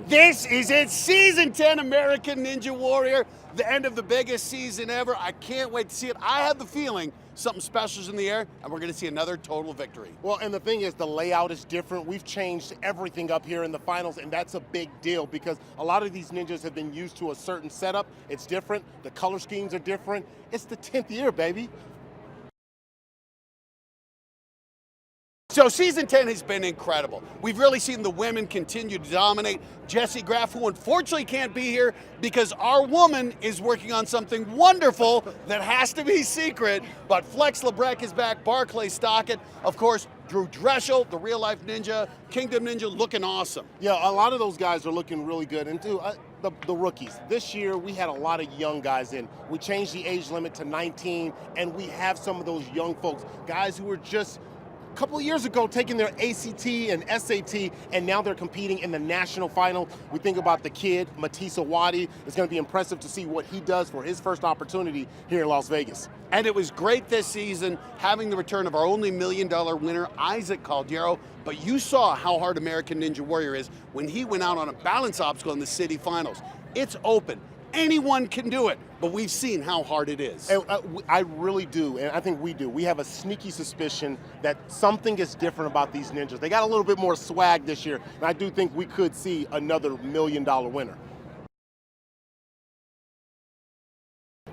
This is it, Season 10 American Ninja Warrior, the end of the biggest season ever. I can't wait to see it. I have the feeling something special is in the air, and we're going to see another total victory. Well, and the thing is, the layout is different. We've changed everything up here in the finals, and that's a big deal because a lot of these ninjas have been used to a certain setup. It's different. The color schemes are different. It's the 10th year, baby. So Season 10 has been incredible. We've really seen the women continue to dominate. Jessie Graff, who unfortunately can't be here because our woman is working on something wonderful that has to be secret, but Flex Labreck is back, Barclay Stockett, of course, Drew Dreschel, the real-life ninja, Kingdom Ninja, looking awesome. Yeah, a lot of those guys are looking really good. And too, the rookies. This year, we had a lot of young guys in. We changed the age limit to 19, and we have some of those young folks, guys who were just a couple of years ago taking their ACT and SAT, and now they're competing in the national final. We think about the kid, Matisse Awadi. It's going to be impressive to see what he does for his first opportunity here in Las Vegas. And it was great this season having the return of our only $1 million winner, Isaac Caldiero. But you saw how hard American Ninja Warrior is when he went out on a balance obstacle in the city finals. It's open. Anyone can do it, but we've seen how hard it is. And I really do, and I think we do. We have a sneaky suspicion that something is different about these ninjas. They got a little bit more swag this year, and I do think we could see another $1 million winner.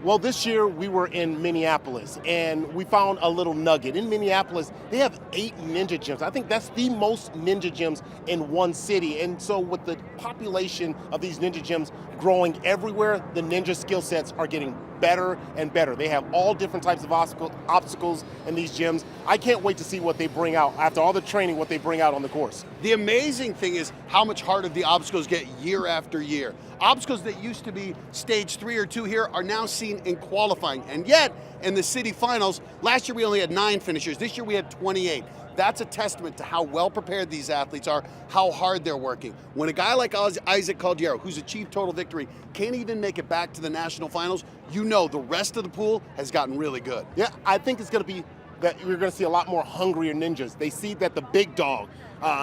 Well, this year we were in Minneapolis, and we found a little nugget. In Minneapolis, they have 8 ninja gyms. I think that's the most ninja gyms in one city. And so with the population of these ninja gyms growing everywhere, the ninja skill sets are getting better and better. They have all different types of obstacles in these gyms. I can't wait to see what they bring out, after all the training, what they bring out on the course. The amazing thing is how much harder the obstacles get year after year. Obstacles that used to be stage 3 or 2 here are now seen in qualifying. And yet, in the city finals, last year we only had 9 finishers. This year we had 28. That's a testament to how well prepared these athletes are, how hard they're working. When a guy like Isaac Caldiero, who's achieved total victory, can't even make it back to the national finals, you know the rest of the pool has gotten really good. Yeah, I think it's going to be that we're going to see a lot more hungrier ninjas. They see that the big dog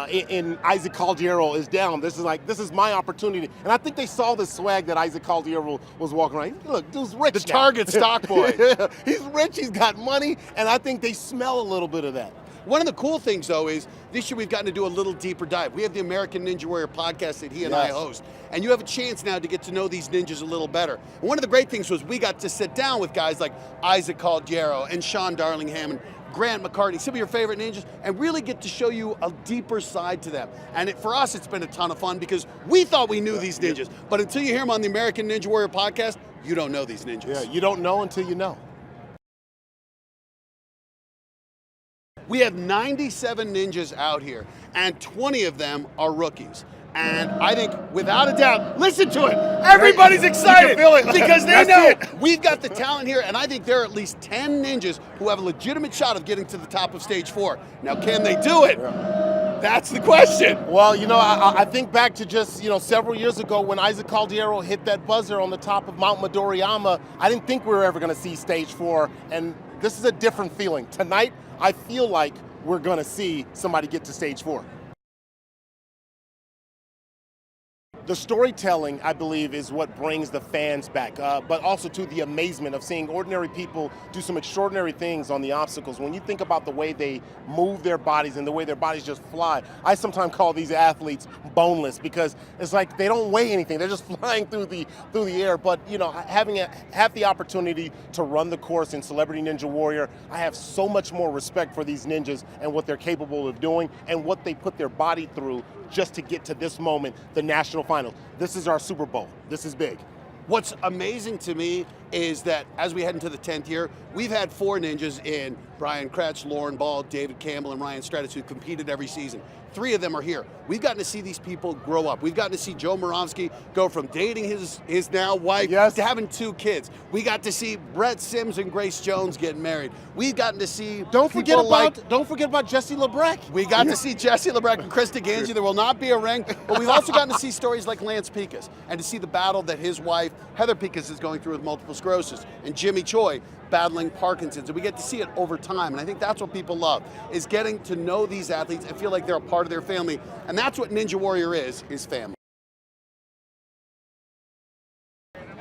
in Isaac Caldiero is down. This is my opportunity. And I think they saw the swag that Isaac Caldiero was walking around. Look, dude's rich. The Target stock boy. Yeah, he's rich, he's got money, and I think they smell a little bit of that. One of the cool things, though, is this year we've gotten to do a little deeper dive. We have the American Ninja Warrior podcast that he and I host, and you have a chance now to get to know these ninjas a little better. And one of the great things was we got to sit down with guys like Isaac Caldiero and Sean Darlingham and Grant McCartney, some of your favorite ninjas, and really get to show you a deeper side to them. And for us, it's been a ton of fun because we thought we knew these ninjas, but until you hear them on the American Ninja Warrior podcast, you don't know these ninjas. Yeah, you don't know until you know. We have 97 ninjas out here, and 20 of them are rookies. And I think, without a doubt, listen to it. Everybody's excited because they know we've got the talent here, and I think there are at least 10 ninjas who have a legitimate shot of getting to the top of stage 4. Now, can they do it? That's the question. Well, you know, I think back to just, several years ago when Isaac Caldiero hit that buzzer on the top of Mount Midoriyama. I didn't think we were ever going to see stage 4, and this is a different feeling. Tonight, I feel like we're going to see somebody get to stage 4. The storytelling, I believe, is what brings the fans back, but also to the amazement of seeing ordinary people do some extraordinary things on the obstacles. When you think about the way they move their bodies and the way their bodies just fly, I sometimes call these athletes boneless because it's like they don't weigh anything. They're just flying through the air. But, have the opportunity to run the course in Celebrity Ninja Warrior, I have so much more respect for these ninjas and what they're capable of doing and what they put their body through just to get to this moment, the national final. This is our Super Bowl. This is big. What's amazing to me is that as we head into the 10th year, we've had 4 ninjas in Brian Kretsch, Lauren Ball, David Campbell, and Ryan Stratis who competed every season. 3 of them are here. We've gotten to see these people grow up. We've gotten to see Joe Moravsky go from dating his now wife to having 2 kids. We got to see Brett Sims and Grace Jones getting married. We've gotten to see Don't forget about Jessie Labreck. We got to see Jessie Labreck and Krista Ganji. There will not be a ring, but we've also gotten to see stories like Lance Pikas and to see the battle that his wife, Heather Pikas, is going through with multiple sclerosis, and Jimmy Choi battling Parkinson's. And we get to see it over time, and I think that's what people love, is getting to know these athletes and feel like they're a part of their family. And that's what Ninja Warrior is family.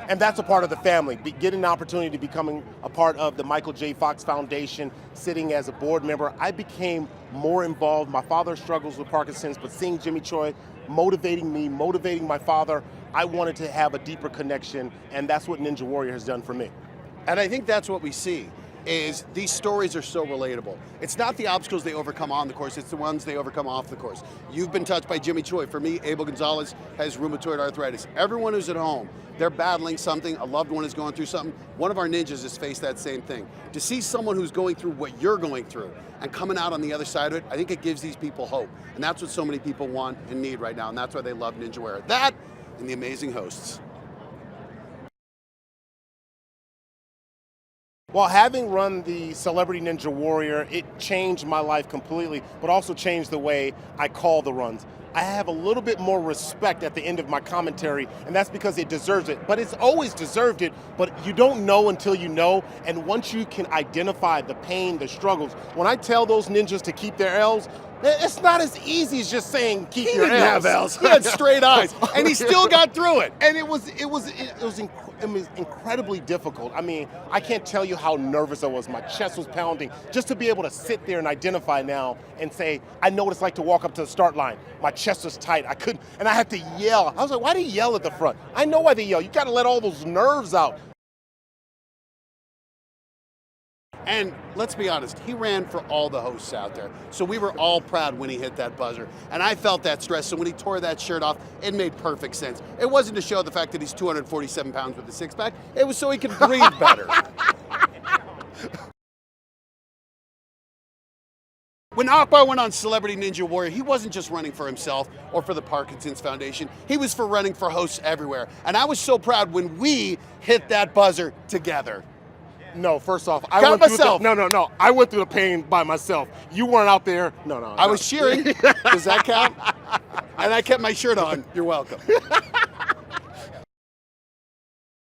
And that's a part of the family. Getting an opportunity to becoming a part of the Michael J. Fox Foundation, sitting as a board member, I became more involved. My father struggles with Parkinson's, but seeing Jimmy Choi motivating me, motivating my father, I wanted to have a deeper connection, and that's what Ninja Warrior has done for me. And I think that's what we see, is these stories are so relatable. It's not the obstacles they overcome on the course, it's the ones they overcome off the course. You've been touched by Jimmy Choi. For me, Abel Gonzalez has rheumatoid arthritis. Everyone who's at home, they're battling something, a loved one is going through something. One of our ninjas has faced that same thing. To see someone who's going through what you're going through and coming out on the other side of it, I think it gives these people hope. And that's what so many people want and need right now, and that's why they love Ninja Warrior. That and the amazing hosts. Well, having run the Celebrity Ninja Warrior, it changed my life completely, but also changed the way I call the runs. I have a little bit more respect at the end of my commentary, and that's because it deserves it. But it's always deserved it, but you don't know until you know, and once you can identify the pain, the struggles, when I tell those ninjas to keep their L's, it's not as easy as just saying keep your L's. He didn't have L's. He had straight eyes, and he still got through it. And it was incredibly difficult. I mean, I can't tell you how nervous I was. My chest was pounding. Just to be able to sit there and identify now and say, I know what it's like to walk up to the start line. My chest was tight. I couldn't, and I had to yell. I was like, why do you yell at the front? I know why they yell. You got to let all those nerves out. And let's be honest, he ran for all the hosts out there. So we were all proud when he hit that buzzer. And I felt that stress, so when he tore that shirt off, it made perfect sense. It wasn't to show the fact that he's 247 pounds with a six-pack. It was so he could breathe better. When Akbar went on Celebrity Ninja Warrior, he wasn't just running for himself or for the Parkinson's Foundation. He was for running for hosts everywhere. And I was so proud when we hit that buzzer together. No, first off, I went myself. No. I went through the pain by myself. You weren't out there. No. I was cheering. Does that count? And I kept my shirt on. You're welcome.